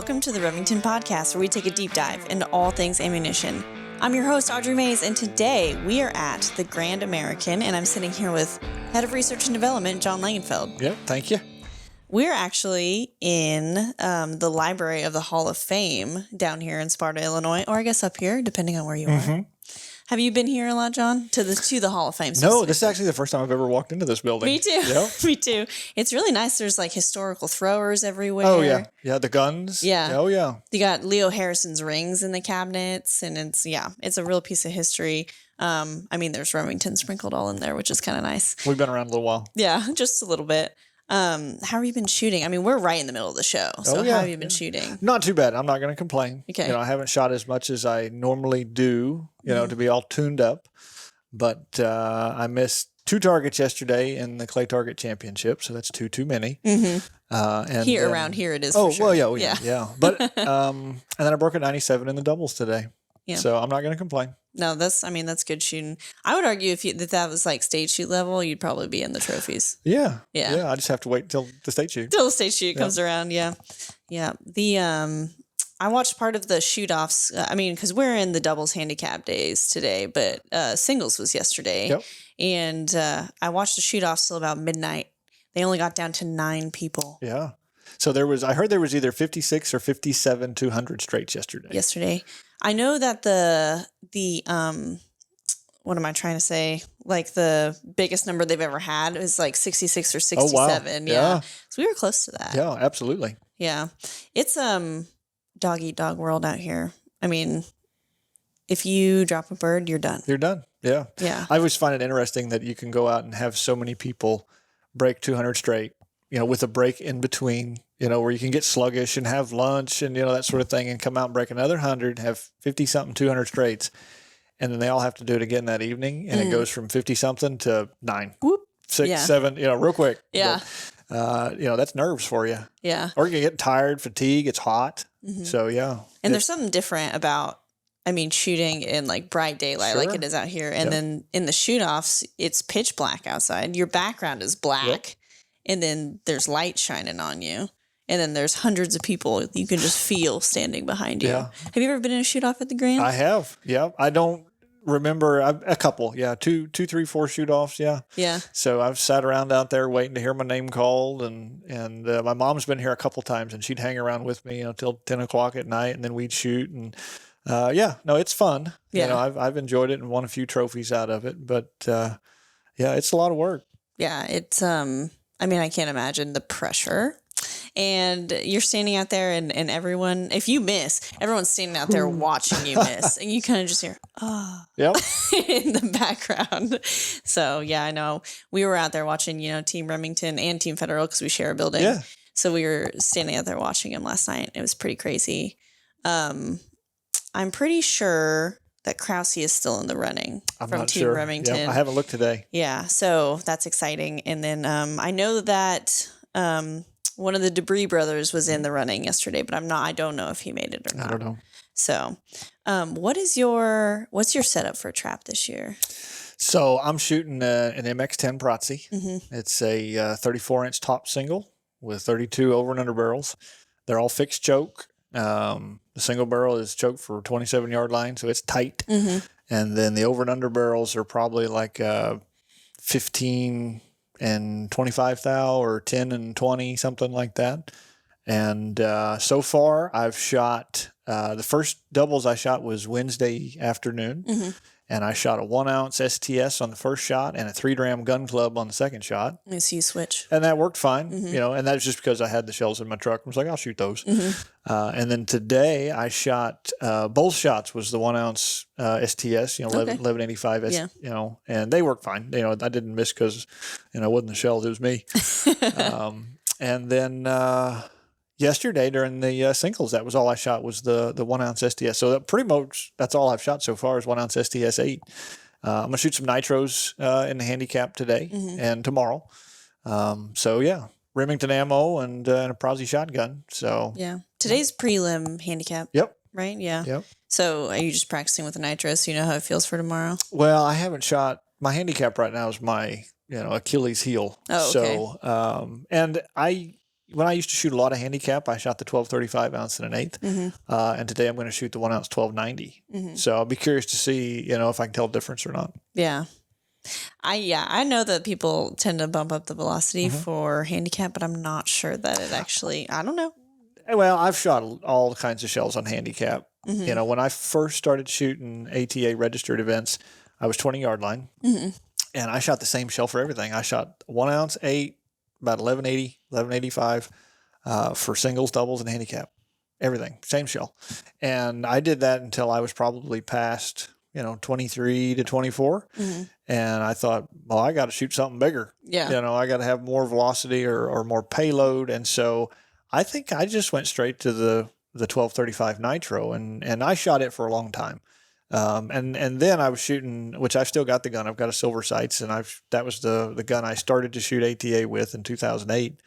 Welcome to the Remington podcast, where we take a deep dive into all things ammunition. I'm your host, Audrey Mays, and today we are at the Grand American, and I'm sitting here with Head of Research and Development, Jon Langenfeld. Yep, thank you. We're actually in the library of the Hall of Fame down here in Sparta, Illinois, or I guess up here, depending on where you are. Have you been here a lot, Jon? To the Hall of Fame? No, this is actually the first time I've ever walked into this building. Me too. Yep. Me too. It's really nice. There's like historical throwers everywhere. Oh, yeah. Yeah, the guns. Yeah. Oh, yeah. You got Leo Harrison's rings in the cabinets, and it's a real piece of history. There's Remington sprinkled all in there, which is kind of nice. We've been around a little while. Yeah, just a little bit. How have you been shooting? I mean, we're right in the middle of the show. So how have you been shooting? Not too bad. I'm not going to complain. Okay. I haven't shot as much as I normally do, to be all tuned up. But I missed 2 targets yesterday in the Clay Target Championship, so that's too many. Around here it is. Oh, for sure. well, yeah. But and then I broke a 97 in the doubles today. Yeah. So I'm not going to complain. No, that's good shooting. I would argue if that was like state shoot level, you'd probably be in the trophies. Yeah. I just have to wait till the state shoot. Till the state shoot comes around. Yeah. I watched part of the shoot-offs. Because we're in the doubles handicap days today, but singles was yesterday. Yep. And I watched the shoot-offs till about midnight. They only got down to 9 people. Yeah. So I heard there was either 56 or 57 200 straights yesterday. I know that the what am I trying to say? Like the biggest number they've ever had is like 66 or 67. Oh, wow. Yeah. So we were close to that. Yeah, absolutely. Yeah. It's dog eat dog world out here. I mean, if you drop a bird, you're done. You're done. Yeah. Yeah. I always find it interesting that you can go out and have so many people break 200 straight, with a break in between, where you can get sluggish and have lunch and, that sort of thing, and come out and break another 100, have 50-something 200 straights. And then they all have to do it again that evening. And it goes from 50-something to 9, 6, 7, real quick. Yeah. But, that's nerves for you. Yeah. Or you get tired, fatigue, it's hot. So, yeah. And there's something different about, shooting in like bright daylight like it is out here. And then in the shoot-offs, it's pitch black outside. Your background is black. Yep. And then there's light shining on you. And then there's hundreds of people you can just feel standing behind you. Yeah. Have you ever been in a shoot-off at the Grand? I have. Yeah. I don't remember a couple. Yeah. 2, 3, 4 shoot-offs. Yeah. Yeah. So I've sat around out there waiting to hear my name called. And my mom's been here a couple times, and she'd hang around with me, till 10 o'clock at night, and then we'd shoot. And it's fun. Yeah. I've enjoyed it and won a few trophies out of it. But it's a lot of work. Yeah. It's, I can't imagine the pressure. And you're standing out there and everyone, if you miss, everyone's standing out there watching you miss. And you kind of just hear, yep. in the background. So, yeah, I know. We were out there watching, Team Remington and Team Federal because we share a building. Yeah. So we were standing out there watching them last night. It was pretty crazy. I'm pretty sure that Krause is still in the running from Team Remington. Yeah, I haven't looked today. Yeah, so that's exciting. And then I know that one of the Debris brothers was in the running yesterday, but I don't know if he made it or not. I don't know. So what's your setup for a trap this year? So I'm shooting an MX-10 Protzi. It's a 34-inch top single with 32 over and under barrels. They're all fixed choke. The single barrel is choked for 27-yard line, so it's tight. And then the over and under barrels are probably like 15 and 25 thou or 10 and 20, something like that. And so far, I've shot the first doubles I shot was Wednesday afternoon. And I shot a 1-ounce STS on the first shot and a 3-dram gun club on the second shot. I see you switch. And that worked fine, and that's just because I had the shells in my truck. I was like, I'll shoot those. And then today I shot, both shots was the 1-ounce STS, 1185, and they worked fine. I didn't miss because, it wasn't the shells, it was me. And then yesterday during the singles, that was all I shot was the 1-ounce STS. So pretty much that's all I've shot so far is 1-ounce STS 8. I'm going to shoot some nitros in the handicap today and tomorrow. Remington ammo and a Protzi shotgun. So yeah, today's prelim handicap. Yep. Right. Yeah. Yep. So are you just practicing with the nitro so you know how it feels for tomorrow? Well, I haven't shot. My handicap right now is my Achilles heel. Oh, okay. So and I when I used to shoot a lot of handicap, I shot the 12.35 ounce and an eighth. And today I'm going to shoot the 1 ounce 12.90. So I'll be curious to see, if I can tell a difference or not. Yeah. I know that people tend to bump up the velocity for handicap, but I'm not sure that it actually, I don't know. Well, I've shot all kinds of shells on handicap. When I first started shooting ATA registered events, I was 20-yard line. And I shot the same shell for everything. I shot 1 ounce 8, about 1180, 1185 for singles, doubles, and handicap. Everything, same shell. And I did that until I was probably past, 23 to 24. And I thought, well, I got to shoot something bigger. Yeah. I got to have more velocity or more payload. And so I think I just went straight to the 1235 nitro, and I shot it for a long time. And then I was shooting, which I've still got the gun. I've got a silver sights, and that was the gun I started to shoot ATA with in 2008.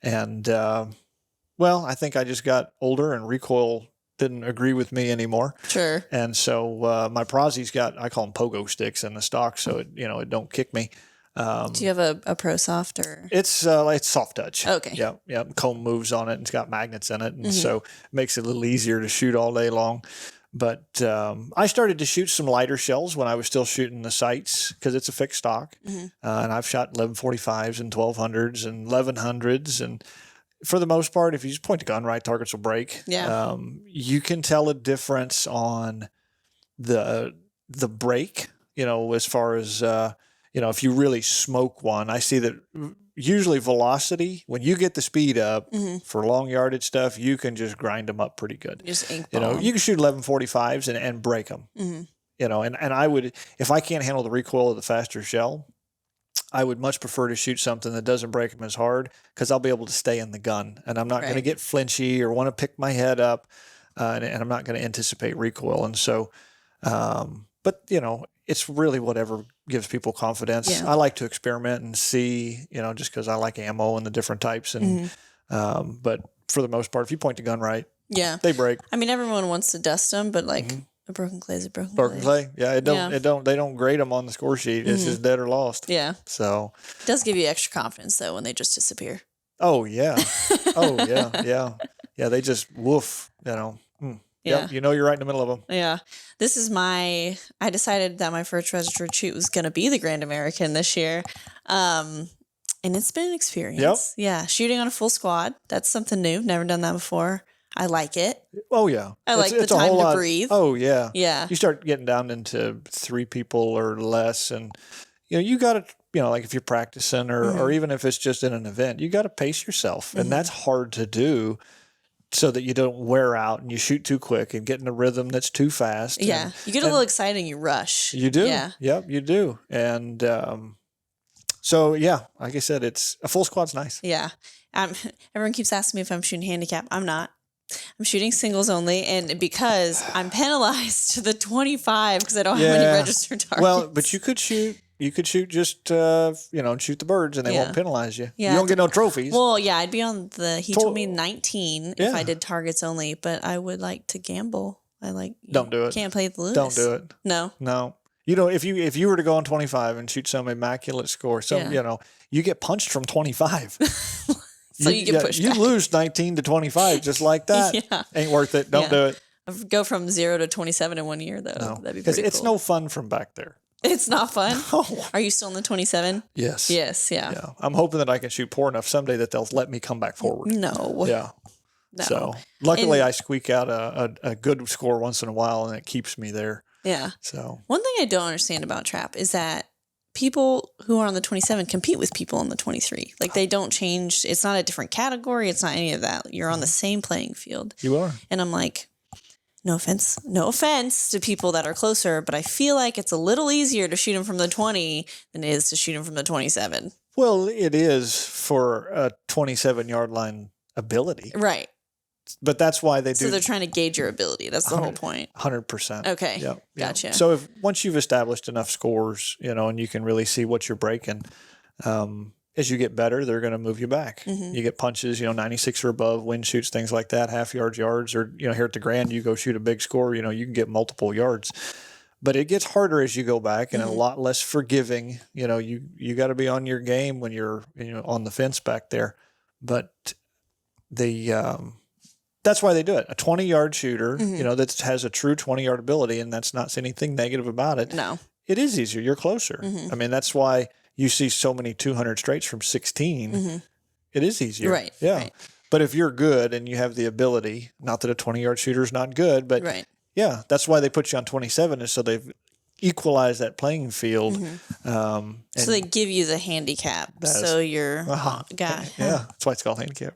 And, I think I just got older and recoil didn't agree with me anymore. Sure. And so, my Prozzi's got, I call them pogo sticks in the stock. So it don't kick me. Do you have a Pro Soft or? It's soft touch. Okay. Yeah. Comb moves on it and it's got magnets in it. And so it makes it a little easier to shoot all day long. But I started to shoot some lighter shells when I was still shooting the sights because it's a fixed stock. And I've shot 1145s and 1200s and 1100s. And for the most part, if you just point the gun right, targets will break. Yeah. You can tell a difference on the break, as far as, if you really smoke one. I see that usually velocity, when you get the speed up for long yardage stuff, you can just grind them up pretty good. Just ink ball. You can shoot 1145s and break them. And I would, if I can't handle the recoil of the faster shell, I would much prefer to shoot something that doesn't break them as hard because I'll be able to stay in the gun and I'm not going to get flinchy or want to pick my head up and I'm not going to anticipate recoil. And so, but it's really whatever gives people confidence. Yeah. I like to experiment and see, just because I like ammo and the different types. And but for the most part, if you point the gun right, they break. I mean, everyone wants to dust them, but like a broken clay is a broken clay. Yeah, they don't grade them on the score sheet. It's just dead or lost. Yeah. So it does give you extra confidence though when they just disappear. Oh yeah. Yeah. They just woof. Yeah. Yep, you're right in the middle of them. Yeah. This is I decided that my first registered shoot was going to be the Grand American this year. And it's been an experience. Yep. Yeah. Shooting on a full squad. That's something new. Never done that before. I like it. Oh, yeah. I like the time to breathe. Oh, yeah. Yeah. You start getting down into 3 people or less. And, you got to, like if you're practicing or even if it's just in an event, you got to pace yourself. And that's hard to do. So that you don't wear out and you shoot too quick and get in a rhythm that's too fast. Yeah. You get a little excited and you rush. You do. Yeah. Yep, you do. And so, yeah, like I said, it's a full squad's nice. Yeah. Everyone keeps asking me if I'm shooting handicap. I'm not. I'm shooting singles only. And because I'm penalized to the 25 because I don't have any registered targets. Well, but you could shoot just, shoot the birds and they won't penalize you. Yeah. You don't get no trophies. Well, yeah, I'd be on he told me 19 if I did targets only, but I would like to gamble. Don't do it. Can't play the lose. Don't do it. No. If you were to go on 25 and shoot some immaculate score, you get punched from 25. So you get pushed back. You lose 19 to 25 just like that. Yeah. Ain't worth it. Don't do it. Go from 0 to 27 in 1 year, though. No. That'd be pretty cool. It's no fun from back there. It's not fun? No. Are you still in the 27? Yes. Yes, yeah. I'm hoping that I can shoot poor enough someday that they'll let me come back forward. No. Yeah. No. So luckily I squeak out a good score once in a while and it keeps me there. Yeah. So one thing I don't understand about trap is that people who are on the 27 compete with people on the 23. Like they don't change. It's not a different category. It's not any of that. You're on the same playing field. You are. And I'm like, no offense to people that are closer, but I feel like it's a little easier to shoot them from the 20 than it is to shoot them from the 27. Well, it is for a 27-yard line ability. Right. But that's why they do. So they're trying to gauge your ability. That's the whole point. 100%. Okay. Yep. Gotcha. So once you've established enough scores, and you can really see what you're breaking, as you get better, they're going to move you back. You get punches, 96 or above, wind shoots, things like that, half yards, or, here at the Grand, you go shoot a big score, you can get multiple yards. But it gets harder as you go back and a lot less forgiving. You got to be on your game when you're on the fence back there. But that's why they do it. A 20-yard shooter, that has a true 20-yard ability, and that's not anything negative about it. No. It is easier. You're closer. I mean, that's why you see so many 200 straights from 16. It is easier. Right. Yeah. Right. But if you're good and you have the ability, not that a 20-yard shooter is not good, but yeah, that's why they put you on 27 is so they've equalized that playing field. So they give you the handicap. So you're guy. Yeah. That's why it's called handicap.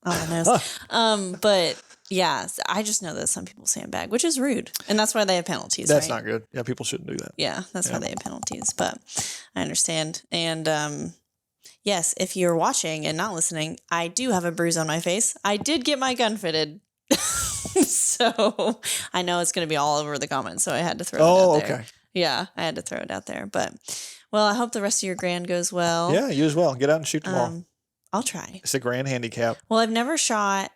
Oh, no. But yeah, I just know that some people sandbag, which is rude. And that's why they have penalties. That's not good. Yeah. People shouldn't do that. Yeah. That's why they have penalties. But I understand. And, yes, if you're watching and not listening, I do have a bruise on my face. I did get my gun fitted. So I know it's going to be all over the comments. So I had to throw it out there. Okay. Yeah, I had to throw it out there. But, well, I hope the rest of your grand goes well. Yeah, you as well. Get out and shoot tomorrow. I'll try. It's a grand handicap. Well, I've never shot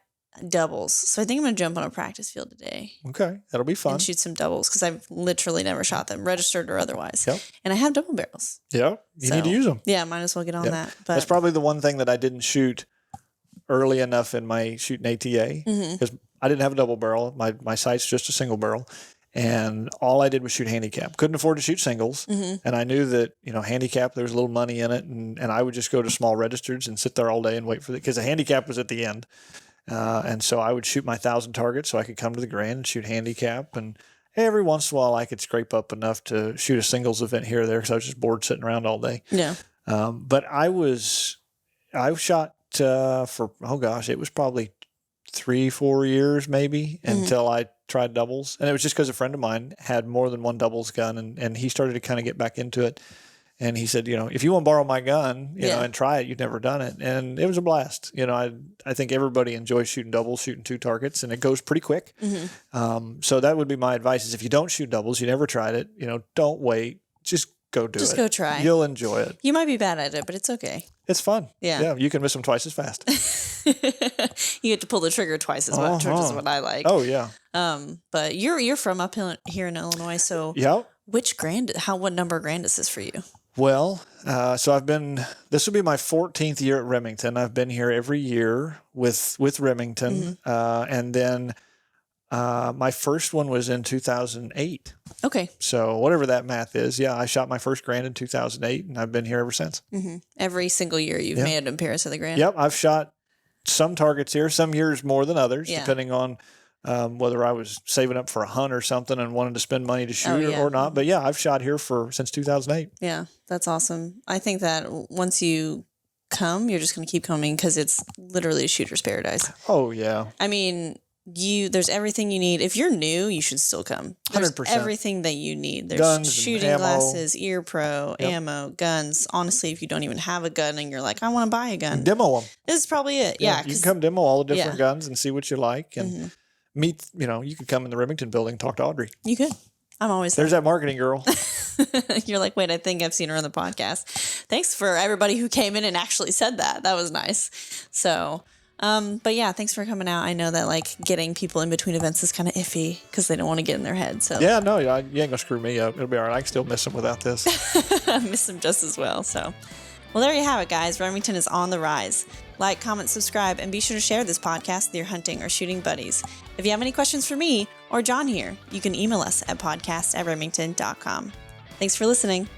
doubles. So I think I'm going to jump on a practice field today. Okay. That'll be fun. And shoot some doubles because I've literally never shot them, registered or otherwise. Yep. And I have double barrels. Yeah. You need to use them. Yeah, might as well get on that. But that's probably the one thing that I didn't shoot early enough in my shooting ATA because I didn't have a double barrel. My sight's just a single barrel. And all I did was shoot handicap. Couldn't afford to shoot singles. And I knew that, handicap, there was a little money in it. And I would just go to small registers and sit there all day and wait for it. Because the handicap was at the end. And so I would shoot my 1,000 targets so I could come to the grand and shoot handicap. And every once in a while I could scrape up enough to shoot a singles event here or there because I was just bored sitting around all day. Yeah. But I shot for, it was probably 3-4 years maybe until I tried doubles. And it was just because a friend of mine had more than one doubles gun and he started to kind of get back into it. And he said, if you want to borrow my gun, you know, and try it, you've never done it. And it was a blast. I think everybody enjoys shooting doubles, shooting 2 targets, and it goes pretty quick. So that would be my advice is if you don't shoot doubles, you never tried it, don't wait. Just go do it. Just go try. You'll enjoy it. You might be bad at it, but it's okay. It's fun. Yeah. Yeah. You can miss them twice as fast. You get to pull the trigger twice as much, which is what I like. Oh, yeah. But you're from up here in Illinois, so what number grand is this for you? Well, so this will be my 14th year at Remington. I've been here every year with Remington. And then my first one was in 2008. Okay. So whatever that math is, I shot my first grand in 2008 and I've been here ever since. Every single year you've made an appearance at the grand? Yep. I've shot some targets here, some years more than others, depending on whether I was saving up for a hunt or something and wanted to spend money to shoot or not. But I've shot here since 2008. Yeah, that's awesome. I think that once you come, you're just going to keep coming because it's literally a shooter's paradise. Oh, yeah. I mean, there's everything you need. If you're new, you should still come. There's 100%. Everything that you need. There's guns, shooting glasses, ear pro, ammo, guns. Honestly, if you don't even have a gun and you're like, I want to buy a gun. Demo them. This is probably it. Yeah. You can come demo all the different guns and see what you like and meet, you could come in the Remington building and talk to Audrey. You could. I'm always there. There's that marketing girl. You're like, wait, I think I've seen her on the podcast. Thanks for everybody who came in and actually said that. That was nice. So, but yeah, thanks for coming out. I know that getting people in between events is kind of iffy because they don't want to get in their head. So yeah, no, you ain't gonna screw me up. It'll be all right. I can still miss them without this. I miss them just as well. So, well, there you have it, guys. Remington is on the rise. Like, comment, subscribe, and be sure to share this podcast with your hunting or shooting buddies. If you have any questions for me or Jon here, you can email us at podcast@remington.com. Thanks for listening.